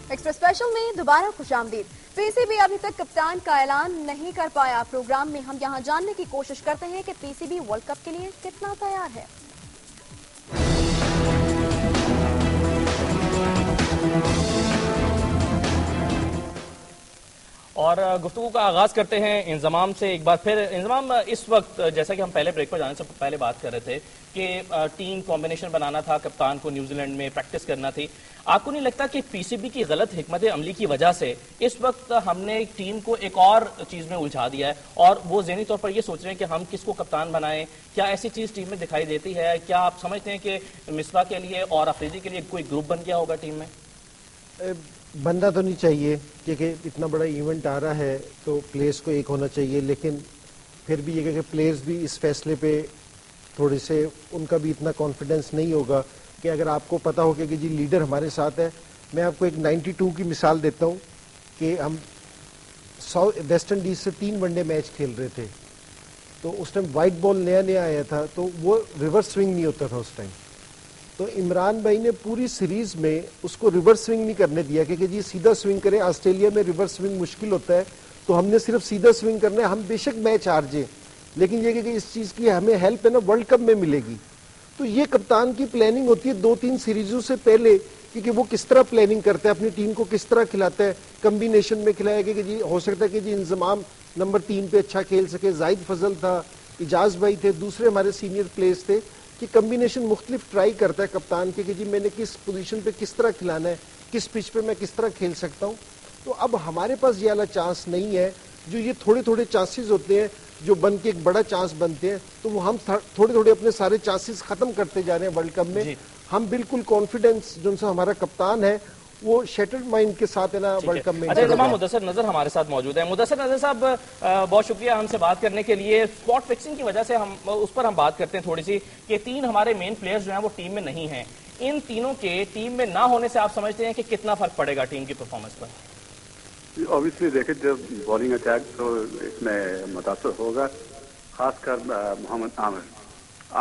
Express special میں دوبارہ خوشامدید۔ پی C B ابھی تک کپتان کا اعلان نہیں کر پایا۔ پروگرام میں ہم یہاں جاننے کی کوشش کرتے ہیں کہ پی سی بی ورلڈ کپ کے لیے کتنا تیار ہے۔ اور گفتگو کا آغاز کرتے ہیں انضمام سے ایک بار پھر۔ انضمام، اس وقت جیسا کہ ہم پہلے بریک پر جانے سے پہلے بات کر رہے تھے کہ ٹیم کمبینیشن بنانا تھا، کپتان کو نیوزی لینڈ میں پریکٹس کرنا تھی، آپ کو نہیں لگتا کہ پی سی بی کی غلط حکمت عملی کی وجہ سے اس وقت ہم نے ٹیم کو ایک اور چیز میں الجھا دیا ہے اور وہ ذہنی طور پر یہ سوچ رہے ہیں کہ ہم کس کو کپتان بنائیں؟ کیا ایسی چیز ٹیم میں دکھائی دیتی ہے؟ کیا آپ سمجھتے ہیں کہ مصباح کے لیے اور افریدی کے لیے کوئی گروپ بن گیا ہوگا ٹیم میں؟ بننا تو نہیں چاہیے کیونکہ اتنا بڑا ایونٹ آ رہا ہے تو پلیئرز کو ایک ہونا چاہیے، لیکن پھر بھی یہ کہ پلیئرز بھی اس فیصلے پہ تھوڑے سے ان کا بھی اتنا کانفیڈنس نہیں ہوگا کہ اگر آپ کو پتا ہو کہ جی لیڈر ہمارے ساتھ ہے۔ میں آپ کو ایک 92 کی مثال دیتا ہوں کہ ہم ویسٹ انڈیز سے 3 ون ڈے میچ کھیل رہے تھے، تو اس ٹائم وائٹ بال نیا آیا تھا تو وہ ریورس سوئنگ نہیں ہوتا تھا اس ٹائم، تو عمران بھائی نے پوری سیریز میں اس کو ریورس سوئنگ نہیں کرنے دیا کہ جی سیدھا سوئنگ کریں۔ آسٹریلیا میں ریورس سوئنگ مشکل ہوتا ہے تو ہم نے صرف سیدھا سوئنگ کرنا ہے، ہم بے شک میچ ہار جائیں لیکن یہ کہ اس چیز کی ہمیں ہیلپ ہے نا ورلڈ کپ میں ملے گی۔ تو یہ کپتان کی پلاننگ ہوتی ہے 2-3 سیریزوں سے پہلے کہ وہ کس طرح پلاننگ کرتا ہے، اپنی ٹیم کو کس طرح کھلاتا ہے، کمبینیشن میں کھلایا کہ جی ہو سکتا ہے کہ جی انضمام نمبر 3 پہ اچھا کھیل سکے، زاہد فضل تھا، اجاز بھائی تھے، دوسرے ہمارے سینئر پلیئرز تھے، کہ کمبینیشن مختلف ٹرائی کرتا ہے کپتان کے کہ جی میں نے کس پوزیشن پہ کس طرح کھلانا ہے، کس پچ پہ میں کس طرح کھیل سکتا ہوں۔ تو اب ہمارے پاس یہ والا چانس نہیں ہے، جو یہ تھوڑے چانسز ہوتے ہیں جو بن کے ایک بڑا چانس بنتے ہیں تو وہ ہم تھوڑے اپنے سارے چانسز ختم کرتے جا رہے ہیں ورلڈ کپ میں۔ ہم بالکل کانفیڈنس جو ہمارا کپتان ہے وہ شیٹرڈ مائنڈ کے ساتھ ہے نا ورلڈ کپ میں۔ اچھا تمام مدثر نظر ہمارے ساتھ موجود ہے۔ مدثر نظر صاحب بہت شکریہ ہم سے بات کرنے کے لیے۔ اسپاٹ فکسنگ کی وجہ سے ہم اس پر بات کرتے ہیں تھوڑی سی کہ 3 ہمارے مین پلیئرز جو ہیں وہ ٹیم میں نہیں ہیں، ان تینوں کے ٹیم میں نہ ہونے سے آپ سمجھتے ہیں کہ کتنا فرق پڑے گا ٹیم کی پرفارمنس پر؟ اوبیسلی دیکھیں جب بالنگ اٹیک تو اس میں متاثر ہوگا، خاص کر محمد عامر۔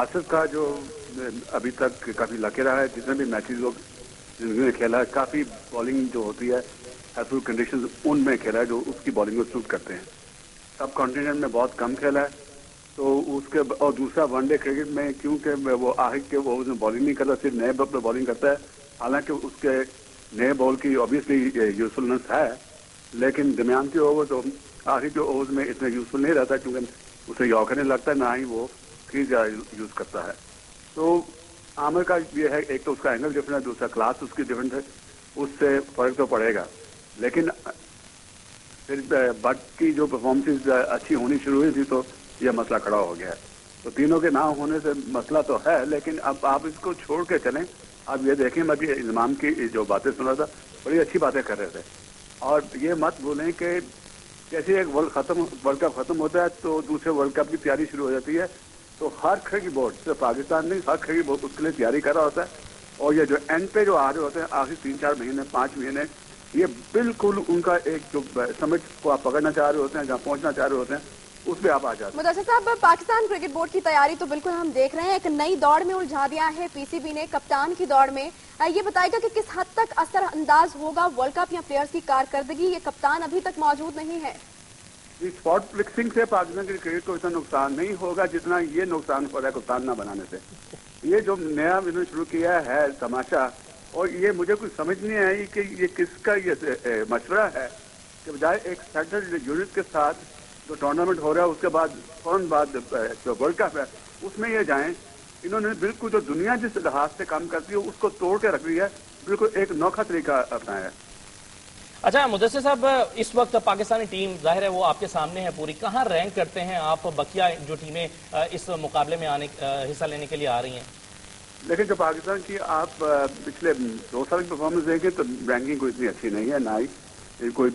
آصف کا جو ابھی تک کافی لگے رہا ہے، جتنے بھی میچز لوگ زندگی میں کھیلا ہے، کافی بالنگ جو ہوتی ہے ہیلپفل کنڈیشنز ان میں کھیلا ہے جو اس کی بالنگ کو سوٹ کرتے ہیں۔ سب کانٹیننٹ میں بہت کم کھیلا ہے تو اس کے اور دوسرا ون ڈے کرکٹ میں کیونکہ وہ آخر کے وہ اس میں بالنگ نہیں کرتا، صرف نئے بال پہ بالنگ کرتا ہے، حالانکہ اس کے نئے بال کی اوبیسلی یوزفلنس ہے لیکن درمیان کے اوور تو آخر کے اوورز میں اتنا یوزفل نہیں رہتا کیونکہ اسے یارکر نہیں لگتا، نہ ہی وہ کریز یوز کرتا ہے۔ تو عامر کا یہ ہے ایک تو اس کا اینگل ڈفرنٹ ہے، دوسرا کلاس اس کی ڈفرنٹ ہے، اس سے فرق تو پڑے گا، لیکن پھر بٹ کی جو پرفارمنس اچھی ہونی شروع ہوئی تھی تو یہ مسئلہ کھڑا ہو گیا ہے۔ تو تینوں کے نہ ہونے سے مسئلہ تو ہے، لیکن اب آپ اس کو چھوڑ کے چلیں۔ آپ یہ دیکھیں میں ابھی انضمام کی جو باتیں سن رہا تھا بڑی اچھی باتیں کر رہے تھے، اور یہ مت بھولیں کہ جیسے ایک ورلڈ کپ ختم ہوتا ہے تو دوسرے ورلڈ کپ کی تیاری شروع ہو جاتی ہے، تو ہر کرکٹ بورڈ صرف پاکستان نہیں، ہر کرکٹ بورڈ اس کے لیے تیاری کر رہا ہوتا ہے، اور یہ جو اینڈ پہ جو آ رہے ہوتے ہیں آخری 3-4 مہینے 5 مہینے، یہ بالکل ان کا ایک جو سمٹ کو آپ پکڑنا چاہ رہے ہوتے ہیں، جہاں پہنچنا چاہ رہے ہوتے ہیں، اس پہ آپ آ جاتے ہیں۔ مدثر صاحب، پاکستان کرکٹ بورڈ کی تیاری تو بالکل ہم دیکھ رہے ہیں، ایک نئی دوڑ میں الجھا دیا ہے پی سی بی نے کپتان کی دوڑ میں۔ یہ بتائے گا کہ کس حد تک اثر انداز ہوگا ورلڈ کپ یا پلیئرز کی کارکردگی؟ یہ کپتان ابھی تک موجود نہیں ہے۔ اسپاٹ فکسنگ سے پاکستان کی کرکٹ کو اتنا نقصان نہیں ہوگا جتنا یہ نقصان ہو رہا ہے کپتان نہ بنانے سے۔ یہ جو نیا انہوں نے شروع کیا ہے تماشا، اور یہ مجھے کچھ سمجھ نہیں آئی کہ یہ کس کا یہ مشورہ ہے کہ بجائے ایک سینٹرل یونٹ کے ساتھ جو ٹورنامنٹ ہو رہا ہے اس کے بعد فوراً بعد جو ورلڈ کپ ہے اس میں یہ جائیں، انہوں نے بالکل جو دنیا جس لحاظ سے کام کرتی ہے اس کو توڑ کے رکھ دیا ہے، بالکل ایک نوکھا طریقہ اپنایا ہے۔ اچھا مدثر صاحب، اس وقت پاکستانی ٹیم ظاہر ہے وہ آپ کے سامنے ہے پوری، کہاں رینک کرتے ہیں آپ بقیہ جو ٹیمیں اس مقابلے میں حصہ لینے کے لیے آ رہی ہیں؟ لیکن جو پاکستان کی آپ پچھلے 2 سال کی پرفارمنس دیکھیں تو رینکنگ کوئی اتنی اچھی نہیں ہے، نہ ہی کوئی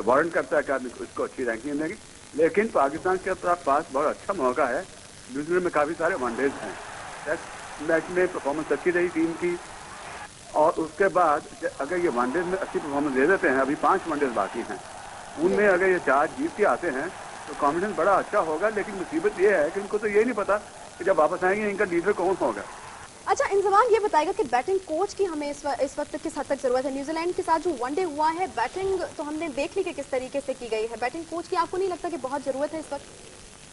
وارنٹ کرتا ہے کہ آپ اس کو اچھی رینکنگ دیں گے، لیکن پاکستان کے پاس بہت اچھا موقع ہے۔ نیوزی لینڈ میں کافی سارے ون ڈیز ہیں، ٹیسٹ میچ میں پرفارمنس اچھی رہی ٹیم کی، اور اس کے بعد اگر یہ ون ڈیز میں اچھی پرفارمنس دے دیتے ہیں، ابھی 5 ون ڈیز باقی ہیں، ان میں اگر یہ 4 جیت کے آتے ہیں تو کانفیڈنس بڑا اچھا ہوگا، لیکن مصیبت یہ ہے کہ ان کو تو یہ نہیں پتا کہ جب واپس آئیں گے ان کا لیڈر کون ہوگا۔ अच्छा इंजमाम ये बताएगा कि बैटिंग कोच की हमें इस वक्त किस हद तक जरूरत है? न्यूजीलैंड के साथ जो वनडे हुआ है, बैटिंग तो हमने देख ली कि किस तरीके से की गई है, बैटिंग कोच की आपको नहीं लगता कि बहुत जरूरत है इस वक्त?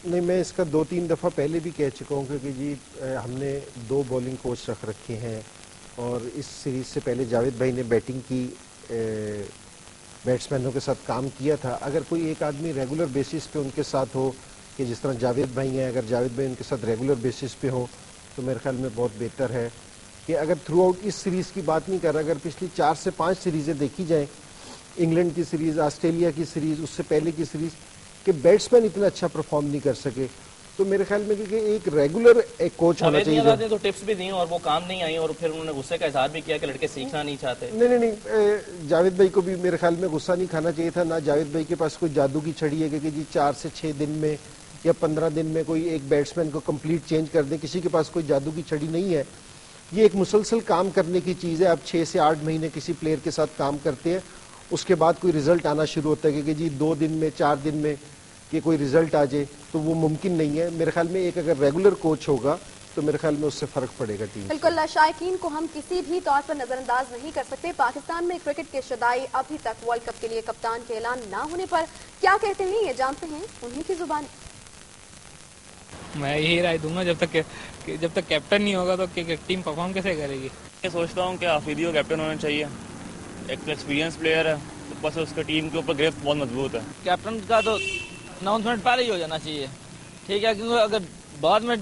नहीं, मैं इसका 2-3 दफ़ा पहले भी कह चुका हूँ क्योंकि जी हमने 2 बॉलिंग कोच रख रखे हैं और इस सीरीज़ से पहले जावेद भाई ने बैटिंग की बैट्समैनों के साथ काम किया था। अगर कोई एक आदमी रेगुलर बेसिस पे उनके साथ हो कि जिस तरह जावेद भाई हैं, अगर जावेद भाई उनके साथ रेगुलर बेसिस पे हो तो मेरे ख्याल में बहुत बेहतर है कि अगर थ्रू आउट इस सीरीज़ की बात नहीं कर रहा, अगर पिछली 4 से 5 सीरीज़ें देखी जाएं, इंग्लैंड की सीरीज़, ऑस्ट्रेलिया की सीरीज़, उससे पहले की सीरीज़, कि बैट्समैन इतना अच्छा परफॉर्म नहीं कर सके, तो मेरे ख्याल में कि एक रेगुलर एक कोच होना चाहिए। ने तो टिप्स भी दी और वो काम नहीं आई और फिर उन्होंने गुस्से का इजहार भी किया कि लड़के सीखना नहीं चाहते। नहीं, जावेद भाई को भी मेरे ख्याल में गुस्सा नहीं खाना चाहिए था। ना जावेद भाई के पास कोई जादू की छड़ी है कि जी 4 से 6 दिन में या 15 दिन में कोई एक बैट्समैन को कंप्लीट चेंज कर दें। किसी के पास कोई जादू की छड़ी नहीं है। ये एक मुसलसल काम करने की चीज़ है। आप 6 से 8 महीने किसी प्लेयर के साथ काम करते हैं, उसके बाद कोई रिजल्ट आना शुरू होता है कि जी 2 दिन में 4 दिन में कि कोई रिजल्ट आ जाए, तो वो मुमकिन नहीं है। मेरे ख्याल में एक अगर रेगुलर कोच होगा तो मेरे ख्याल में उससे फर्क पड़ेगा टीम। बिल्कुल, शायकीन को हम किसी भी तौर पर नजरअंदाज नहीं कर सकते। पाकिस्तान में क्रिकेट के शदाई अभी तक वर्ल्ड कप के लिए कप्तान के ऐलान ना होने पर क्या कहते हैं ये जानते हैं उन्हीं की जुबान। मैं यही राय दूंगा जब तक कैप्टन नहीं होगा तो टीम परफॉर्म कैसे करेगी। मैं सोचता हूँ कि आफरीदी को कैप्टन होना चाहिए। एक एक्सपीरियंस प्लेयर है, ऊपर से उसका टीम के ऊपर ग्रिप बहुत मजबूत है। कैप्टन का तो अनाउंसमेंट पहले ही हो जाना चाहिए, ठीक है, क्योंकि अगर बाद में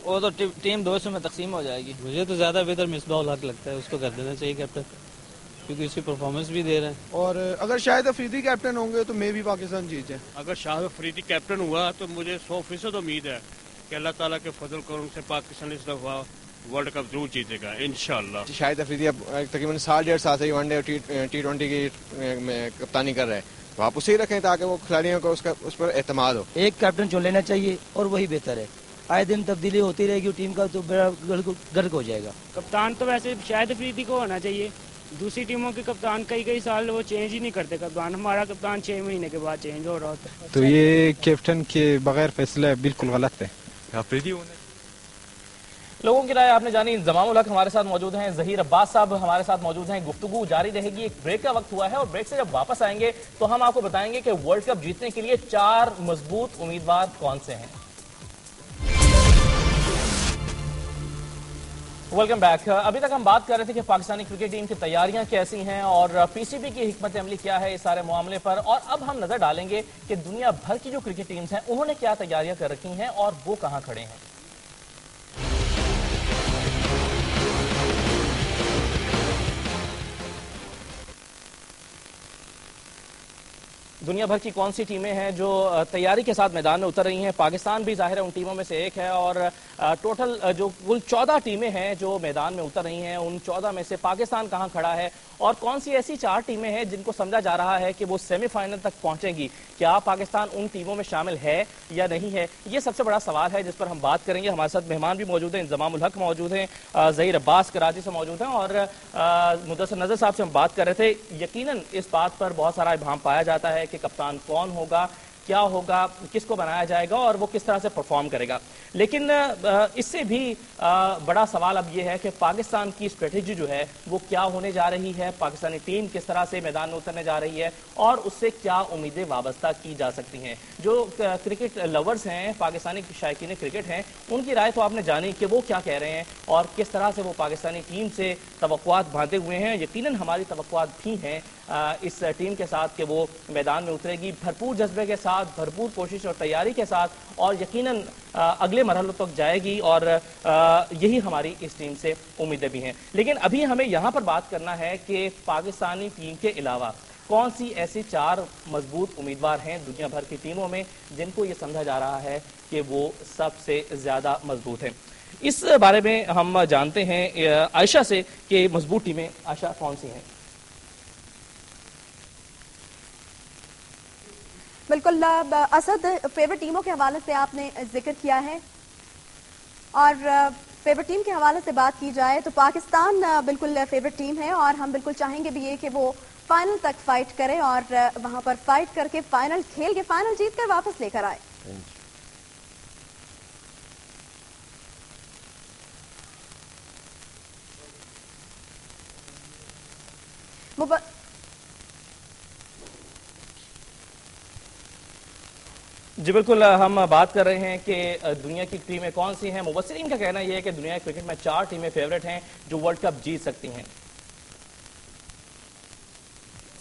वो तो टीम 2 में तकसीम हो जाएगी। मुझे तो ज़्यादा बेहतर मिसबाह हक लगता है, उसको कर देना चाहिए कैप्टन, क्योंकि उसकी परफॉर्मेंस भी दे रहे हैं। और अगर शाहिद अफरीदी कैप्टन होंगे तो मे भी पाकिस्तान जीत जाए। अगर शाहिद अफरीदी कैप्टन हुआ तो मुझे 100% उम्मीद है कि अल्लाह ताला के फजल करम से पाकिस्तान इस दफा वर्ल्ड कप जरूर जीतेगा इंशाल्लाह। शाहिद अफरीदी अब तकरीबन 1.5 साल से वनडे और T20 की कप्तानी कर रहे हैं, तो आप उसे ही रखें ताकि वो खिलाड़ियों को उस पर एतमाद हो। एक कैप्टन चुन लेना चाहिए और वही बेहतर है। आए दिन तब्दीली होती रहेगी टीम का तो बड़ा गर्क हो जाएगा। कप्तान तो वैसे शाहिद अफरीदी को होना चाहिए। दूसरी टीमों के कप्तान कई साल वो चेंज ही नहीं करते कप्तान। हमारा कप्तान 6 महीने के बाद चेंज हो रहा होता है। तो ये कैप्टन के बगैर फैसला बिल्कुल गलत है। अफरीदी होने लोगों की राय आपने जानी। इंजमाम उल हक हमारे साथ मौजूद हैं, जहीर अब्बास साहब हमारे साथ मौजूद हैं। गुफ्तगू जारी रहेगी। एक ब्रेक का वक्त हुआ है और ब्रेक से जब वापस आएंगे तो हम आपको बताएंगे कि वर्ल्ड कप जीतने के लिए 4 मजबूत उम्मीदवार कौन से हैं। Welcome back. अभी तक हम बात कर रहे थे कि पाकिस्तानी क्रिकेट टीम की तैयारियां कैसी हैं और पीसीबी की हिकमत अमली क्या है इस सारे मामले पर, और अब हम नजर डालेंगे कि दुनिया भर की जो क्रिकेट टीम्स हैं उन्होंने क्या तैयारियां कर रखी हैं और वो कहां खड़े हैं। दुनिया भर की कौन सी टीमें हैं जो तैयारी के साथ मैदान में उतर रही हैं। पाकिस्तान भी जाहिर है उन टीमों में से एक है और टोटल जो कुल 14 टीमें हैं जो मैदान में उतर रही हैं, उन 14 में से पाकिस्तान कहां खड़ा है और कौन सी ऐसी 4 टीमें हैं जिनको समझा जा रहा है कि वो सेमीफाइनल तक पहुंचेंगी। क्या पाकिस्तान उन टीमों में शामिल है या नहीं है, ये सबसे बड़ा सवाल है जिस पर हम बात करेंगे। हमारे साथ मेहमान भी मौजूद हैं, इंजमाम उल हक मौजूद हैं, जहीर अब्बास कराची से मौजूद हैं और मुदस्सिर नजर साहब से हम बात कर रहे थे। यकीनन इस बात पर बहुत सारा इब्हाम पाया जाता है कि कप्तान कौन होगा, क्या होगा, किसको बनाया जाएगा और वो किस तरह से परफॉर्म करेगा। लेकिन इससे भी बड़ा सवाल अब ये है कि पाकिस्तान की स्ट्रेटेजी जो है वो क्या होने जा रही है, पाकिस्तानी टीम किस तरह से मैदान में उतरने जा रही है और उससे क्या उम्मीदें वाबस्ता की जा सकती हैं। जो क्रिकेट लवर्स हैं, पाकिस्तानी शायकीन क्रिकेट हैं, उनकी राय तो आपने जानी कि वो क्या कह रहे हैं और किस तरह से वो पाकिस्तानी टीम से तवक्कुआत बांधे हुए हैं। यकीनन हमारी तवक्कुआत भी हैं इस टीम के साथ कि वो मैदान में उतरेगी भरपूर जज्बे के साथ, भरपूर कोशिश और तैयारी के साथ और यकीनन अगले मरहलों तक जाएगी और यही हमारी इस टीम से उम्मीदें भी हैं। लेकिन अभी हमें यहाँ पर बात करना है कि पाकिस्तानी टीम के अलावा कौन सी ऐसी 4 मजबूत उम्मीदवार हैं दुनिया भर की टीमों में जिनको ये समझा जा रहा है कि वो सबसे ज्यादा मजबूत हैं। इस बारे में हम जानते हैं आयशा से कि मजबूत टीमें आयशा कौन सी हैं। बिल्कुल असद, फेवरेट टीमों के हवाले से आपने जिक्र किया है और फेवरेट टीम के हवाले से बात की जाए तो पाकिस्तान बिल्कुल फेवरेट टीम है और हम बिल्कुल चाहेंगे भी ये कि वो फाइनल तक फाइट करे और वहां पर फाइट करके फाइनल खेल के फाइनल जीत कर वापस लेकर आए। जी बिल्कुल, हम बात कर रहे हैं कि दुनिया की टीमें कौन सी हैं। मुबस्सिरीन का कहना यह है कि दुनिया के क्रिकेट में 4 टीमें फेवरेट हैं जो वर्ल्ड कप जीत सकती हैं।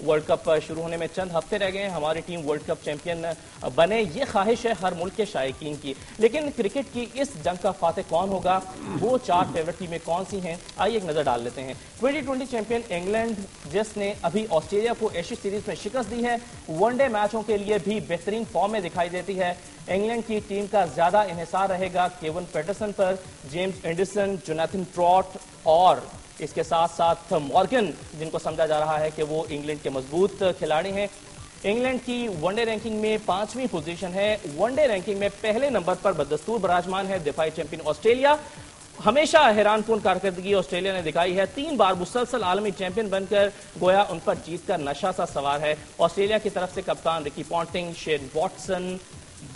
वर्ल्ड कप शुरू होने में चंद हफ्ते रह गए हैं, हमारी टीम वर्ल्ड कप चैंपियन बने, ये ख्वाहिश है हर मुल्क के शायकीन की। लेकिन क्रिकेट की इस जंग का फातेह कौन होगा, वो 4 फेवरेट टीमें कौन सी हैं, आइए एक नजर डाल लेते हैं। 2020 चैंपियन इंग्लैंड, जिसने अभी ऑस्ट्रेलिया को एशिया सीरीज में शिकस्त दी है, वनडे मैचों के लिए भी बेहतरीन फॉर्म में दिखाई देती है। इंग्लैंड की टीम का ज्यादा इन्हिसार रहेगा केवन पैटरसन पर, जेम्स एंडरसन, जोनाथन ट्रॉट और इसके साथ साथ मॉर्गन, जिनको समझा जा रहा है कि वो इंग्लैंड के मजबूत खिलाड़ी हैं। इंग्लैंड की वनडे रैंकिंग में 5वीं पोजीशन है। वनडे रैंकिंग में पहले नंबर पर बदस्तूर बराजमान है दिफाई चैंपियन ऑस्ट्रेलिया। हमेशा हैरानकुन कारकर्दगी ऑस्ट्रेलिया ने दिखाई है, 3 बार मुसलसल आलमी चैंपियन बनकर गोया उन पर जीत का नशा सा सवार है। ऑस्ट्रेलिया की तरफ से कप्तान Ricky Ponting, Shane Watson,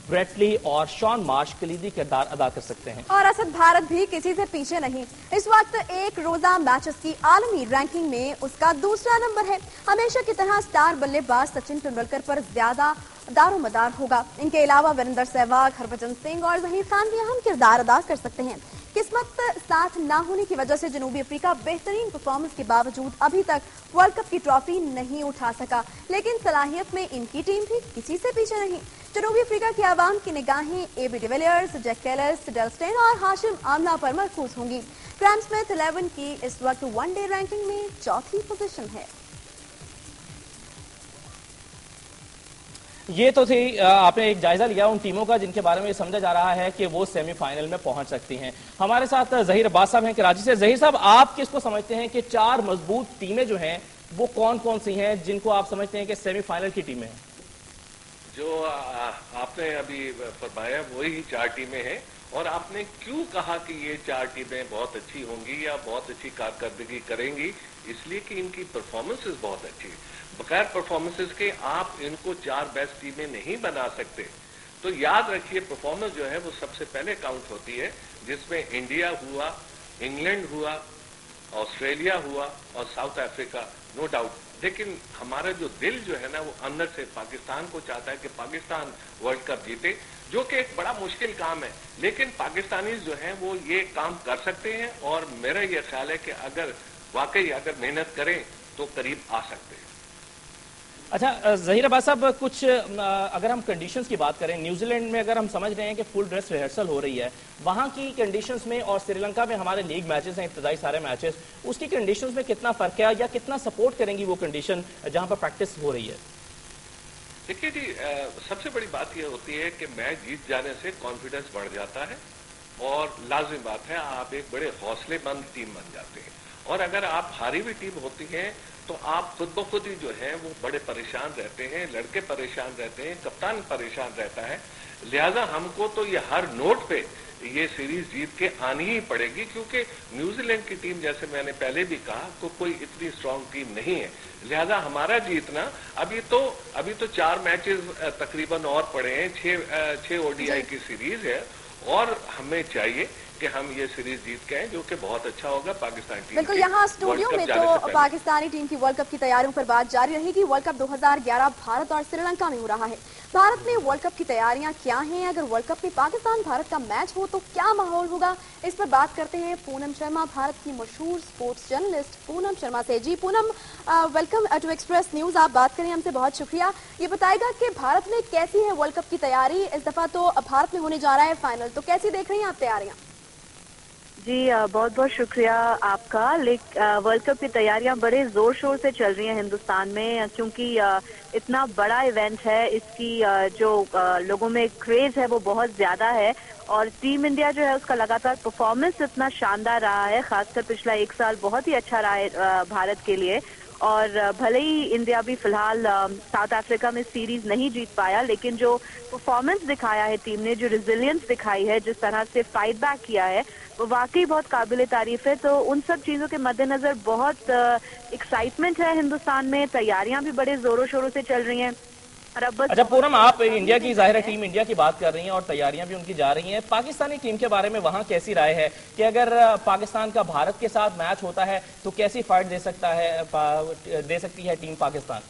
Brett Lee और शॉन मार्श कलीदी किरदार अदा कर सकते हैं। और असद भारत भी किसी से पीछे नहीं। इस वक्त एक रोजा मैचेस की आलमी रैंकिंग में उसका दूसरा नंबर है। हमेशा की तरह स्टार बल्लेबाज सचिन तेंदुलकर पर ज्यादा दारोमदार होगा। इनके अलावा वीरेंद्र सहवाग, हरभजन सिंह और जहीर खान भी अहम किरदार अदा कर सकते हैं। किस्मत साथ न होने की वजह से जनूबी अफ्रीका बेहतरीन परफॉर्मेंस के बावजूद अभी तक वर्ल्ड कप की ट्रॉफी नहीं उठा सका, लेकिन सलाहियत में इनकी टीम भी किसी से पीछे नहीं। जनूबी अफ्रीका की आवाम की निगाहें एबी डिविलियर्स, जैक कैलर्स, डेलस्टेन और हाशिम आमला पर मरकूज होंगी। ग्राम स्मिथ 11 की इस वक्त वनडे रैंकिंग में 4थी पोजीशन है। ये तो थी, आपने एक जायजा लिया उन टीमों का जिनके बारे में समझा जा रहा है कि वो सेमीफाइनल में पहुंच सकती हैं। हमारे साथ जहीर अब्बास साहब हैं कराची से। जहीर साहब, आप किसको समझते हैं कि 4 मजबूत टीमें जो हैं वो कौन कौन सी हैं जिनको आप समझते हैं कि सेमीफाइनल की टीमें हैं? जो आपने अभी फरमाया वही 4 टीमें हैं। और आपने क्यों कहा कि ये 4 टीमें बहुत अच्छी होंगी या बहुत अच्छी कारकर्दगी करेंगी? इसलिए कि इनकी परफॉर्मेंसेस बहुत अच्छी है। बगैर परफॉर्मेंसेस के आप इनको 4 बेस्ट टीमें नहीं बना सकते। तो याद रखिए, परफॉर्मेंस जो है वो सबसे पहले काउंट होती है, जिसमें इंडिया हुआ, इंग्लैंड हुआ, ऑस्ट्रेलिया हुआ और साउथ अफ्रीका, नो डाउट। लेकिन हमारा जो दिल जो है ना वो अंदर से पाकिस्तान को चाहता है कि पाकिस्तान वर्ल्ड कप जीते, जो कि एक बड़ा मुश्किल काम है। लेकिन पाकिस्तानी जो हैं वो ये काम कर सकते हैं और मेरा ये ख्याल है कि अगर वाकई अगर मेहनत करें तो करीब आ सकते हैं। अच्छा जहीर अब्बास साहब, कुछ अगर हम कंडीशंस की बात करें, न्यूजीलैंड में अगर हम समझ रहे हैं कि फुल ड्रेस रिहर्सल हो रही है, वहां की कंडीशंस में और श्रीलंका में हमारे लीग मैचेस हैं, इब्तदाई सारे मैचेस, उसकी कंडीशंस में कितना फर्क है या कितना सपोर्ट करेंगी वो कंडीशन जहां पर प्रैक्टिस हो रही है? देखिए जी, सबसे बड़ी बात यह होती है कि मैच जीत जाने से कॉन्फिडेंस बढ़ जाता है और लाजिम बात है आप एक बड़े हौसलेमंद टीम बन जाते हैं। और अगर आप हारी हुई टीम होती हैं तो आप खुद ब खुद ही जो है वो बड़े परेशान रहते हैं, लड़के परेशान रहते हैं, कप्तान परेशान रहता है। लिहाजा हमको तो ये हर नोट पे ये सीरीज जीत के आनी ही पड़ेगी, क्योंकि न्यूजीलैंड की टीम, जैसे मैंने पहले भी कहा, कोई इतनी स्ट्रांग टीम नहीं है। लिहाजा हमारा जीतना, अभी तो 4 मैचेस तकरीबन और पड़े हैं, 6 ओडीआई की सीरीज है और हमें चाहिए कि हम ये सीरीज जीत के आए, जो कि बहुत अच्छा होगा पाकिस्तान टीम। बिल्कुल, यहाँ स्टूडियो में तो पाकिस्तानी टीम की वर्ल्ड कप की तैयारियों पर बात जारी रहेगी। वर्ल्ड कप 2011 भारत और श्रीलंका में हो रहा है। भारत में वर्ल्ड कप की तैयारियां क्या हैं? अगर वर्ल्ड कप में पाकिस्तान भारत का मैच हो तो क्या माहौल होगा? इस पर बात करते हैं पूनम शर्मा, भारत की मशहूर स्पोर्ट्स जर्नलिस्ट पूनम शर्मा से। जी Poonam, welcome to Express News. आप बात करें हमसे, बहुत शुक्रिया। ये बताएगा कि भारत में कैसी है वर्ल्ड कप की तैयारी? इस दफा तो भारत में होने जा रहा है फाइनल, तो कैसी देख रही हैं आप तैयारियां? जी बहुत बहुत शुक्रिया आपका। वर्ल्ड कप की तैयारियां बड़े जोर शोर से चल रही हैं हिंदुस्तान में, क्योंकि इतना बड़ा इवेंट है, इसकी जो लोगों में क्रेज है वो बहुत ज्यादा है। और टीम इंडिया जो है उसका लगातार परफॉर्मेंस इतना शानदार रहा है, खासकर पिछला 1 साल बहुत ही अच्छा रहा है भारत के लिए। और भले ही इंडिया भी फिलहाल साउथ अफ्रीका में सीरीज नहीं जीत पाया, लेकिन जो परफॉर्मेंस दिखाया है टीम ने, जो रिजिलियंस दिखाई है, जिस तरह से फाइट बैक किया है, वो वाकई बहुत काबिल तारीफ है। तो उन सब चीजों के मद्देनजर बहुत एक्साइटमेंट है हिंदुस्तान में, तैयारियां भी बड़े जोरों शोरों से चल रही हैं। और अब बस अच्छा पूनम, आप इंडिया की ज़ाहिर टीम इंडिया की बात कर रही हैं और तैयारियां भी उनकी जा रही हैं, पाकिस्तानी टीम के बारे में वहां कैसी राय है कि अगर पाकिस्तान का भारत के साथ मैच होता है तो कैसी फाइट दे सकती है टीम पाकिस्तान?